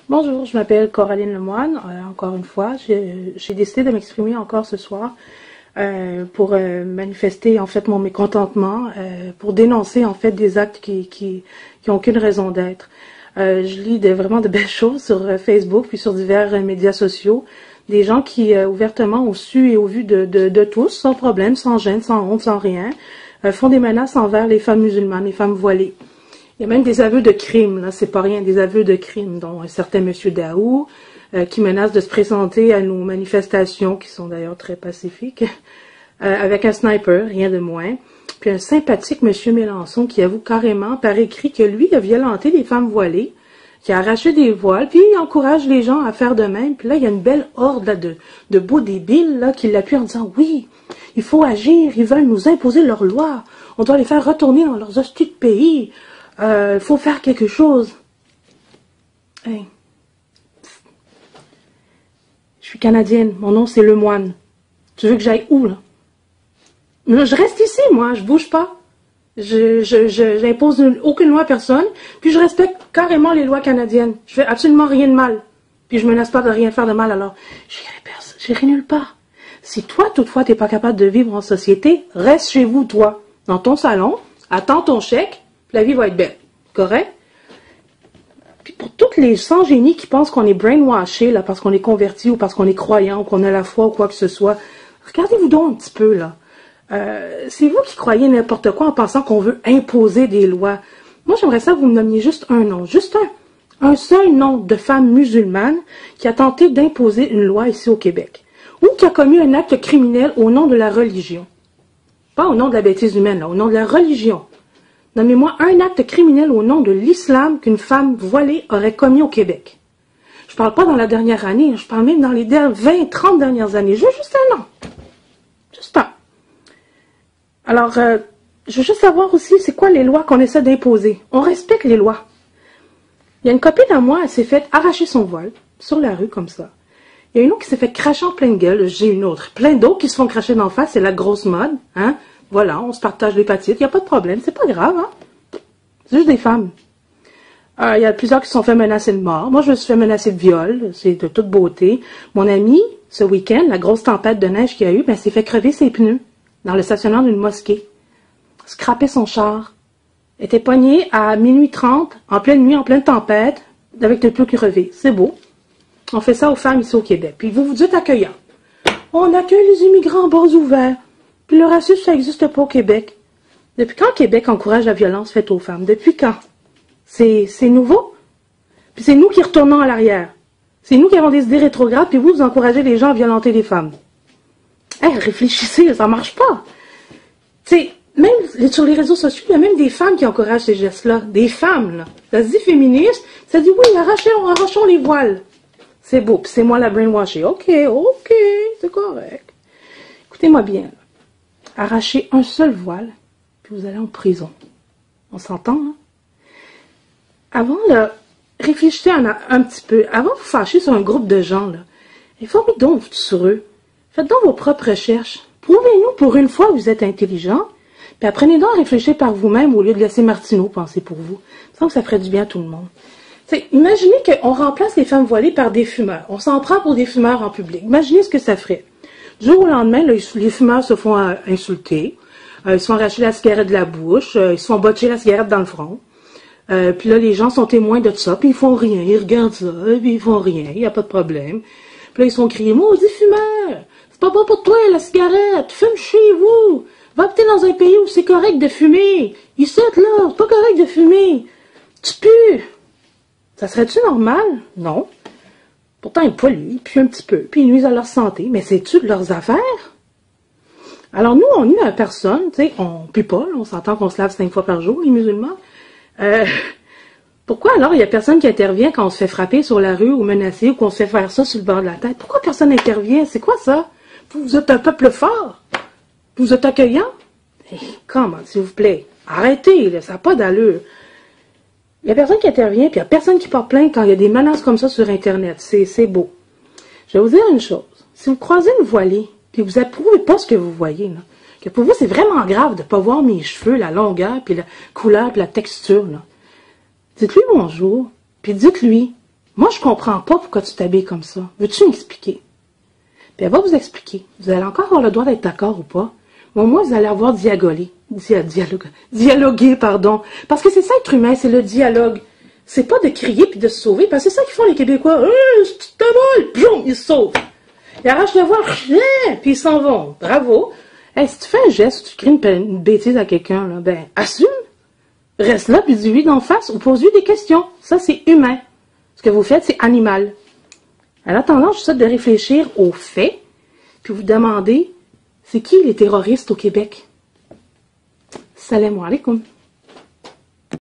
Bonjour, je m'appelle Coraline Lemoine. Encore une fois, j'ai décidé de m'exprimer encore ce soir pour manifester en fait mon mécontentement, pour dénoncer en fait des actes qui ont aucune raison d'être. Je lis vraiment de belles choses sur Facebook puis sur divers médias sociaux, des gens qui ouvertement au su et au vu de tous, sans problème, sans gêne, sans honte, sans rien, font des menaces envers les femmes musulmanes, les femmes voilées. Il y a même des aveux de crimes, là, c'est pas rien, des aveux de crimes, dont un certain monsieur Daou, qui menace de se présenter à nos manifestations, qui sont d'ailleurs très pacifiques, avec un sniper, rien de moins. Puis un sympathique monsieur Mélenchon qui avoue carrément par écrit que lui a violenté les femmes voilées, qui a arraché des voiles, puis il encourage les gens à faire de même. Puis là, il y a une belle horde là, de beaux débiles là, qui l'appuient en disant « Oui, il faut agir, ils veulent nous imposer leurs lois, on doit les faire retourner dans leurs hosties de pays. » Faut faire quelque chose. Hey. Je suis canadienne. Mon nom, c'est Lemoine. Tu veux que j'aille où, là? Je reste ici, moi. Je bouge pas. J'impose aucune loi à personne. Puis je respecte carrément les lois canadiennes. Je fais absolument rien de mal. Puis je menace pas de rien faire de mal, alors j'irai nulle part. Si toi, toutefois, t'es pas capable de vivre en société, reste chez vous, toi. Dans ton salon, attends ton chèque, la vie va être belle, correct? Puis pour toutes les sans-génies qui pensent qu'on est brainwashé, là, parce qu'on est converti ou parce qu'on est croyant ou qu'on a la foi ou quoi que ce soit, regardez-vous donc un petit peu, là. C'est vous qui croyez n'importe quoi en pensant qu'on veut imposer des lois. Moi, j'aimerais ça que vous me nommiez juste un nom, juste un seul nom de femme musulmane qui a tenté d'imposer une loi ici au Québec ou qui a commis un acte criminel au nom de la religion. Pas au nom de la bêtise humaine, là, au nom de la religion. Nommez-moi un acte criminel au nom de l'islam qu'une femme voilée aurait commis au Québec. Je parle pas dans la dernière année, je parle même dans les 20, 30 dernières années. Je veux juste un nom. Juste un. Alors, je veux juste savoir aussi, c'est quoi les lois qu'on essaie d'imposer. On respecte les lois. Il y a une copine à moi, elle s'est faite arracher son voile, sur la rue, comme ça. Il y a une autre qui s'est fait cracher en pleine gueule. J'ai une autre. Plein d'autres qui se font cracher d'en face, c'est la grosse mode, hein. Voilà, on se partage l'hépatite, il n'y a pas de problème, c'est pas grave, hein. C'est juste des femmes. Il y a plusieurs qui se sont fait menacer de mort. Moi, je me suis fait menacer de viol, c'est de toute beauté. Mon ami, ce week-end, la grosse tempête de neige qu'il y a eu, ben, s'est fait crever ses pneus dans le stationnement d'une mosquée. Scraper son char. Était pogné à minuit 30, en pleine nuit, en pleine tempête, avec le pneu crevé. C'est beau. On fait ça aux femmes ici au Québec. Puis vous vous dites accueillant. On accueille les immigrants en bras ouverts. Puis le racisme, ça n'existe pas au Québec. Depuis quand le Québec encourage la violence faite aux femmes? Depuis quand? C'est nouveau? Puis c'est nous qui retournons à l'arrière. C'est nous qui avons des idées rétrogrades, puis vous encouragez les gens à violenter les femmes. Hey, réfléchissez, ça marche pas. Tu sais, même sur les réseaux sociaux, il y a même des femmes qui encouragent ces gestes-là. Des femmes, là. Ça se dit féministe, ça dit oui, arrachons les voiles. C'est beau, puis c'est moi la brainwashée. Ok, c'est correct. Écoutez-moi bien, là. Arrachez un seul voile, puis vous allez en prison. On s'entend, hein? Avant, là, réfléchissez un petit peu. Avant de vous fâcher sur un groupe de gens, là, informez donc sur eux. Faites donc vos propres recherches. Prouvez-nous pour une fois que vous êtes intelligent, puis apprenez donc à réfléchir par vous-même au lieu de laisser Martineau penser pour vous. Je pense que ça ferait du bien à tout le monde. T'sais, imaginez qu'on remplace les femmes voilées par des fumeurs. On s'en prend pour des fumeurs en public. Imaginez ce que ça ferait. Du jour au lendemain, là, les fumeurs se font insulter, ils se font arracher la cigarette de la bouche, ils se font botcher la cigarette dans le front. Puis là, les gens sont témoins de ça, puis ils font rien, ils regardent ça, puis ils font rien, il n'y a pas de problème. Puis là, ils sont criés, maudit fumeur, c'est pas bon pour toi la cigarette, fume chez vous, va habiter dans un pays où c'est correct de fumer, ici là, c'est pas correct de fumer, tu pues. Ça serait-tu normal? Non. Pourtant, ils polluent, ils puent un petit peu, puis ils nuisent à leur santé. Mais c'est-tu de leurs affaires? Alors nous, on est à personne, tu sais, on pue pas, on s'entend qu'on se lave 5 fois par jour, les musulmans. Pourquoi alors il y a personne qui intervient quand on se fait frapper sur la rue ou menacer ou qu'on se fait faire ça sur le bord de la tête? Pourquoi personne n'intervient? C'est quoi ça? Vous êtes un peuple fort? Vous êtes accueillant? Hey, comment, s'il vous plaît? Arrêtez, là, ça n'a pas d'allure. Il n'y a personne qui intervient, puis il n'y a personne qui porte plainte quand il y a des menaces comme ça sur Internet. C'est beau. Je vais vous dire une chose. Si vous croisez une voilée, puis vous n'approuvez pas ce que vous voyez, là, que pour vous, c'est vraiment grave de ne pas voir mes cheveux, la longueur, puis la couleur, puis la texture, là. Dites-lui bonjour, puis dites-lui, Moi, je comprends pas pourquoi tu t'habilles comme ça. Veux-tu m'expliquer? Puis elle va vous expliquer. Vous allez encore avoir le droit d'être d'accord ou pas. Mais au moins, vous allez avoir dialoguer, pardon. Parce que c'est ça être humain, c'est le dialogue. C'est pas de crier puis de se sauver, parce que c'est ça qu'ils font les Québécois. Tu te voles, boum, ils se sauvent. Ils arrachent le voile, puis ils s'en vont. Bravo. Hey, si tu fais un geste, tu cries une bêtise à quelqu'un, là, ben, assume. Reste là, puis dis-lui d'en face ou pose-lui des questions. Ça, c'est humain. Ce que vous faites, c'est animal. En attendant, je vous souhaite de réfléchir aux faits, puis vous demander, c'est qui les terroristes au Québec? Salam alaikum.